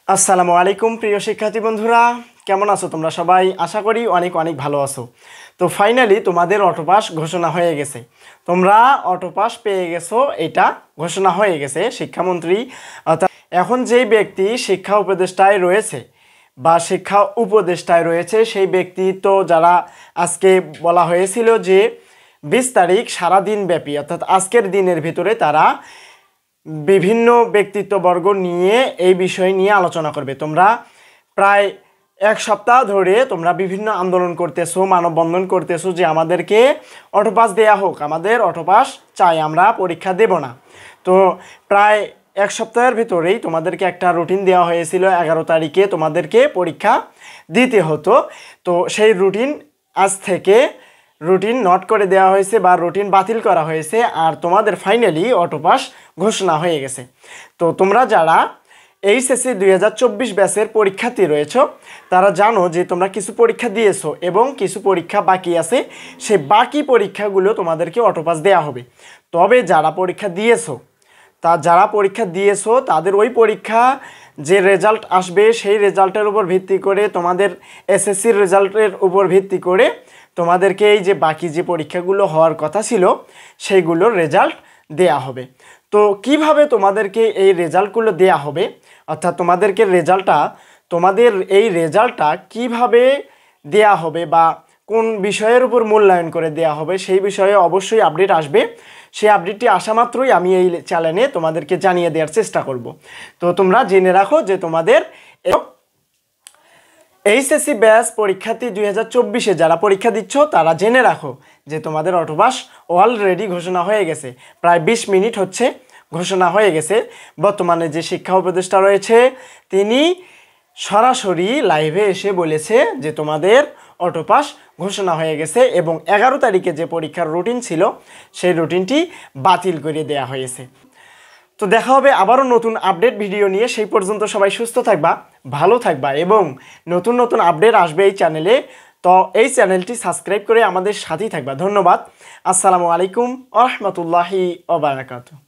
আসসালামু আলাইকুম প্রিয় শিক্ষার্থী বন্ধুরা, কেমন আছো তোমরা সবাই? আশা করি অনেক অনেক ভালো আছো। তো ফাইনালি তোমাদের অটোপাস ঘোষণা হয়ে গেছে, তোমরা অটোপাস পেয়ে গেছো, এটা ঘোষণা হয়ে গেছে শিক্ষামন্ত্রী। অর্থাৎ এখন যেই ব্যক্তি শিক্ষা উপদেষ্টায় রয়েছে বা শিক্ষা উপদেষ্টায় রয়েছে সেই ব্যক্তি তো যারা আজকে বলা হয়েছিল যে 20 তারিখ সারাদিন ব্যাপী অর্থাৎ আজকের দিনের ভিতরে তারা বিভিন্ন ব্যক্তিত্ববর্গ নিয়ে এই বিষয় নিয়ে আলোচনা করবে। তোমরা প্রায় এক সপ্তাহ ধরে তোমরা বিভিন্ন আন্দোলন করতেছো, মানববন্ধন করতেছো যে আমাদেরকে অটোপাস দেয়া হোক, আমাদের অটোপাস চাই, আমরা পরীক্ষা দেব না। তো প্রায় এক সপ্তাহের ভিতরেই তোমাদেরকে একটা রুটিন দেওয়া হয়েছিল, 11 তারিখে তোমাদেরকে পরীক্ষা দিতে হতো। তো সেই রুটিন আজ থেকে রুটিন নোট করে দেওয়া হয়েছে বা রুটিন বাতিল করা হয়েছে, আর তোমাদের ফাইনালি অটোপাস ঘোষণা হয়ে গেছে। তো তোমরা যারা এইচএসসি 2024 ব্যাচের পরীক্ষার্থী রয়েছে তারা জানো যে তোমরা কিছু পরীক্ষা দিয়েছো এবং কিছু পরীক্ষা বাকি আছে, সেই বাকি পরীক্ষাগুলো তোমাদেরকে অটোপাস দেওয়া হবে। তবে যারা পরীক্ষা দিয়েছো তাদের ওই পরীক্ষা যে রেজাল্ট আসবে সেই রেজাল্টের উপর ভিত্তি করে, তোমাদের এসএসসির রেজাল্টের উপর ভিত্তি করে তোমাদেরকে এই যে বাকি যে পরীক্ষাগুলো হওয়ার কথা ছিল সেইগুলোর রেজাল্ট দেয়া হবে। তো কিভাবে তোমাদেরকে এই রেজাল্টগুলো দেয়া হবে, অর্থাৎ তোমাদের এই রেজাল্টটা কিভাবে দেয়া হবে বা কোন বিষয়ের উপর মূল্যায়ন করে দেয়া হবে সেই বিষয়ে অবশ্যই আপডেট আসবে। সেই আপডেটটি আসা মাত্রই আমি এই চ্যানেলে তোমাদেরকে জানিয়ে দেওয়ার চেষ্টা করব। তো তোমরা জেনে রাখো যে তোমাদের এইচএসসি ব্যাচ পরীক্ষার্থী 2024-এ যারা পরীক্ষা দিচ্ছ তারা জেনে রাখো যে তোমাদের অটোপাস অলরেডি ঘোষণা হয়ে গেছে। প্রায় 20 মিনিট হচ্ছে ঘোষণা হয়ে গেছে। বর্তমানে যে শিক্ষা উপদেষ্টা রয়েছে তিনি সরাসরি লাইভে এসে বলেছে যে তোমাদের অটোপাস ঘোষণা হয়ে গেছে এবং 11 তারিখে যে পরীক্ষার রুটিন ছিল সেই রুটিনটি বাতিল করে দেওয়া হয়েছে। তো দেখা হবে আবারও নতুন আপডেট ভিডিও নিয়ে। সেই পর্যন্ত সবাই সুস্থ থাকবা, ভালো থাকবা এবং নতুন নতুন আপডেট আসবে এই চ্যানেলে। তো এই চ্যানেলটি সাবস্ক্রাইব করে আমাদের সাথেই থাকবা। ধন্যবাদ। আসসালামু আলাইকুম ওয়া রাহমাতুল্লাহি ওয়া বারাকাতুহু।